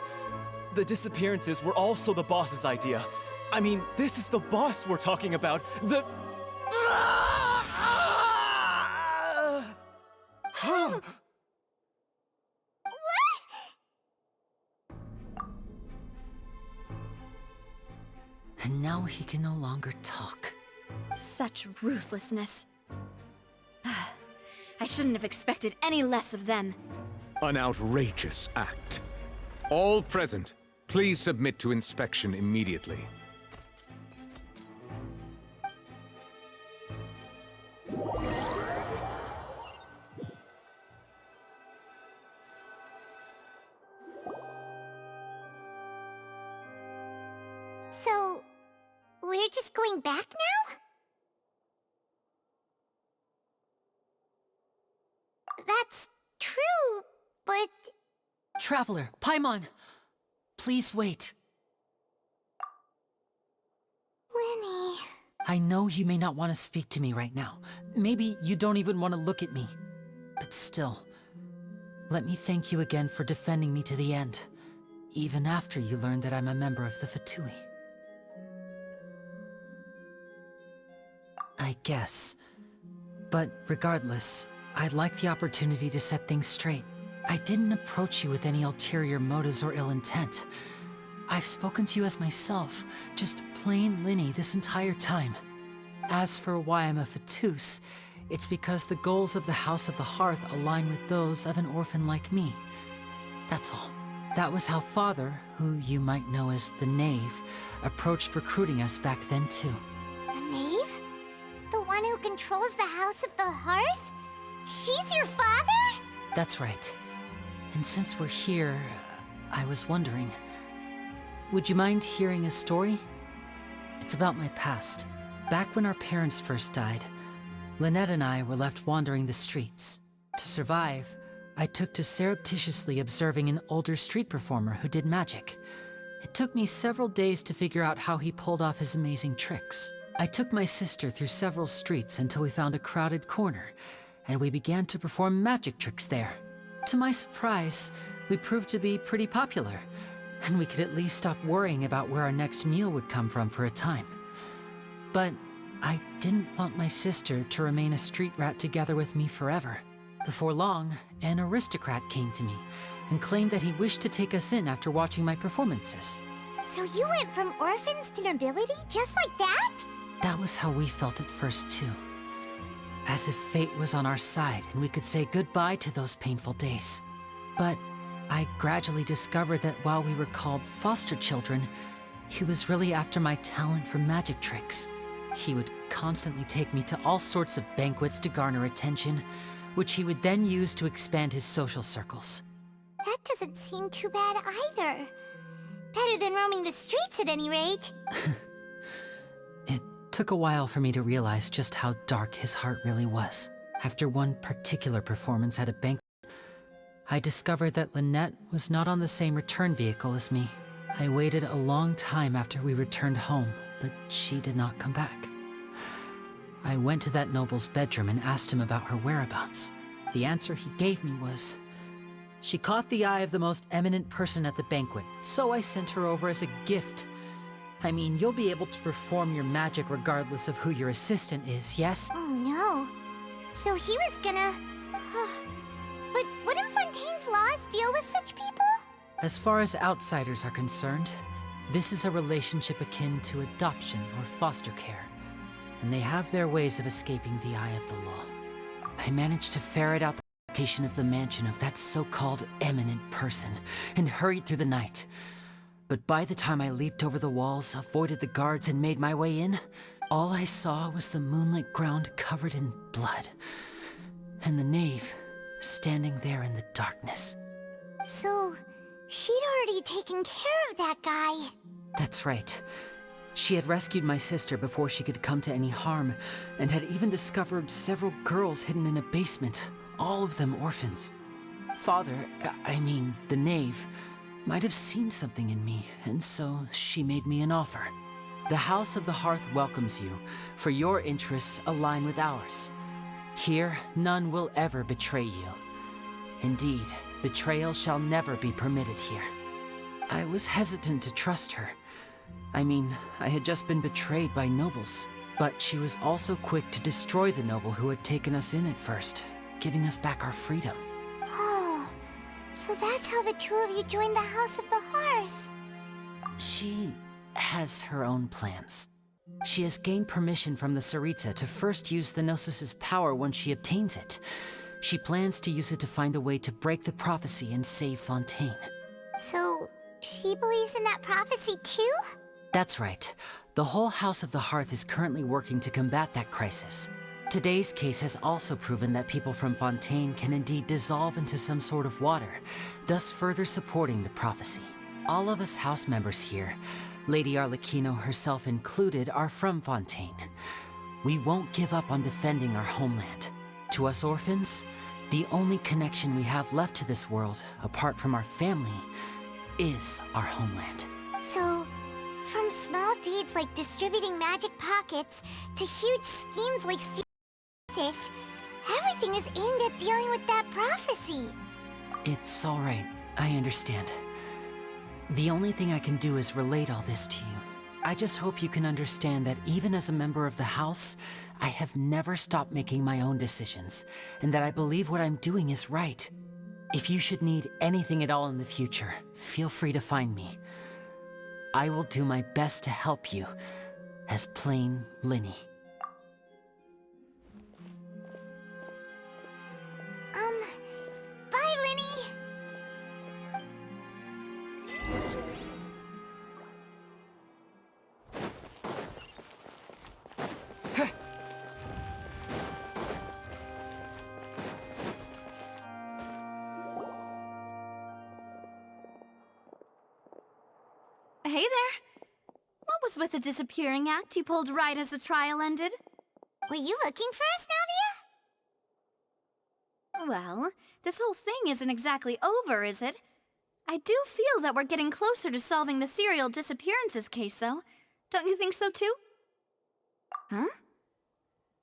The disappearances were also the boss's idea. I mean, this is the boss we're talking about. The... And now he can no longer talk. Such ruthlessness. I shouldn't have expected any less of them. An outrageous act. All present, please submit to inspection immediately. So, we're just going back now? That's true, but... Traveler, Paimon! Please wait. Linny... I know you may not want to speak to me right now. Maybe you don't even want to look at me. But still, let me thank you again for defending me to the end, even after you learned that I'm a member of the Fatui. I guess. But regardless, I'd like the opportunity to set things straight. I didn't approach you with any ulterior motives or ill intent. I've spoken to you as myself, just plain Linny this entire time. As for why I'm a Fatus, it's because the goals of the House of the Hearth align with those of an orphan like me. That's all. That was how Father, who you might know as the Knave, approached recruiting us back then too. The Knave? The one who controls the House of the Hearth? She's your father? That's right. And since we're here, I was wondering, would you mind hearing a story? It's about my past. Back when our parents first died, Lynette and I were left wandering the streets. To survive, I took to surreptitiously observing an older street performer who did magic. It took me several days to figure out how he pulled off his amazing tricks. I took my sister through several streets until we found a crowded corner, and we began to perform magic tricks there. To my surprise, we proved to be pretty popular, and we could at least stop worrying about where our next meal would come from for a time. But I didn't want my sister to remain a street rat together with me forever. Before long, an aristocrat came to me and claimed that he wished to take us in after watching my performances. So you went from orphans to nobility just like that? That was how we felt at first too. As if fate was on our side and we could say goodbye to those painful days. But I gradually discovered that while we were called foster children, he was really after my talent for magic tricks. He would constantly take me to all sorts of banquets to garner attention, which he would then use to expand his social circles. That doesn't seem too bad either. Better than roaming the streets at any rate. It took a while for me to realize just how dark his heart really was. After one particular performance at a banquet, I discovered that Lynette was not on the same return vehicle as me. I waited a long time after we returned home, but she did not come back. I went to that noble's bedroom and asked him about her whereabouts. The answer he gave me was, she caught the eye of the most eminent person at the banquet, so I sent her over as a gift. I mean, you'll be able to perform your magic regardless of who your assistant is, yes? Oh no. So he was gonna... But wouldn't Fontaine's laws deal with such people? As far as outsiders are concerned, this is a relationship akin to adoption or foster care, and they have their ways of escaping the eye of the law. I managed to ferret out the location of the mansion of that so-called eminent person and hurried through the night. But by the time I leaped over the walls, avoided the guards, and made my way in, all I saw was the moonlit ground covered in blood, and the knave standing there in the darkness. So, she'd already taken care of that guy. That's right. She had rescued my sister before she could come to any harm, and had even discovered several girls hidden in a basement, all of them orphans. Father, I mean, the knave, might have seen something in me, and so she made me an offer. The House of the Hearth welcomes you, for your interests align with ours. Here, none will ever betray you. Indeed, betrayal shall never be permitted here. I was hesitant to trust her. I mean, I had just been betrayed by nobles, but she was also quick to destroy the noble who had taken us in at first, giving us back our freedom. Oh, so that's how the two of you joined the House of the Hearth. She has her own plans. She has gained permission from the Tsaritsa to first use the Gnosis' power once she obtains it. She plans to use it to find a way to break the prophecy and save Fontaine. So, she believes in that prophecy too? That's right. The whole House of the Hearth is currently working to combat that crisis. Today's case has also proven that people from Fontaine can indeed dissolve into some sort of water, thus further supporting the prophecy. All of us house members here, Lady Arlecchino herself included, are from Fontaine. We won't give up on defending our homeland. To us orphans, the only connection we have left to this world, apart from our family, is our homeland. So, From small deeds like distributing magic pockets to huge schemes like Thesis, everything is aimed at dealing with that prophecy. It's all right. I understand. The only thing I can do is relate all this to you. I just hope you can understand that even as a member of the House, I have never stopped making my own decisions, and that I believe what I'm doing is right. If you should need anything at all in the future, feel free to find me. I will do my best to help you, as plain Linny. Bye, Linny! Hey there. What was with the disappearing act you pulled right as the trial ended? Were you looking for us, Navia? Well, this whole thing isn't exactly over, is it? I do feel that we're getting closer to solving the serial disappearances case, though. Don't you think so, too? Huh?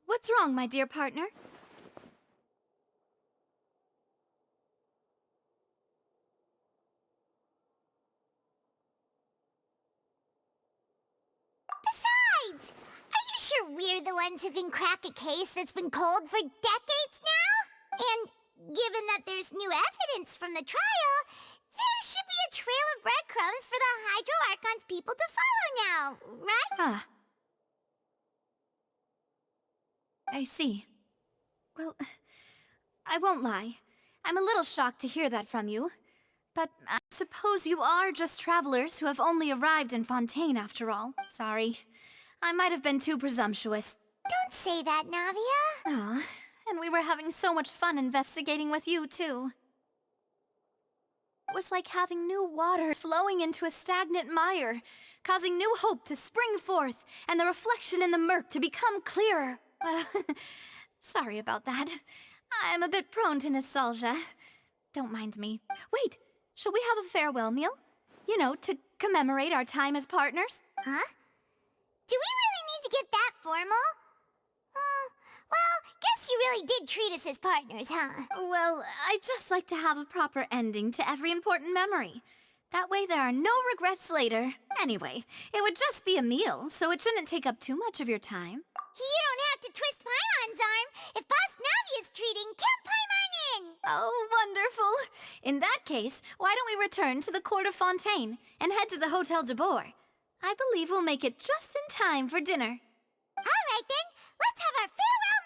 What's wrong, my dear partner? Besides, are you sure we're the ones who can crack a case that's been cold for decades now? And given that there's new evidence from the trial, there should be a trail of breadcrumbs for the Hydro Archon's people to follow now, right? Ah. I see. Well, I won't lie. I'm a little shocked to hear that from you. But I suppose you are just travelers who have only arrived in Fontaine after all. Sorry. I might have been too presumptuous. Don't say that, Navia. Aw, and we were having so much fun investigating with you, too. It was like having new water flowing into a stagnant mire, causing new hope to spring forth, and the reflection in the murk to become clearer. Sorry about that. I'm a bit prone to nostalgia. Don't mind me. Wait, shall we have a farewell meal? You know, to commemorate our time as partners? Huh? Do we really need to get that formal? Well, guess you really did treat us as partners, huh? Well, I'd just like to have a proper ending to every important memory. That way there are no regrets later. Anyway, it would just be a meal, so it shouldn't take up too much of your time. You don't have to twist Paimon's arm. If Boss Navia's treating, count Paimon in! Oh, wonderful. In that case, why don't we return to the Court of Fontaine and head to the Hotel de Boer? I believe we'll make it just in time for dinner. All right, then. Let's have our farewell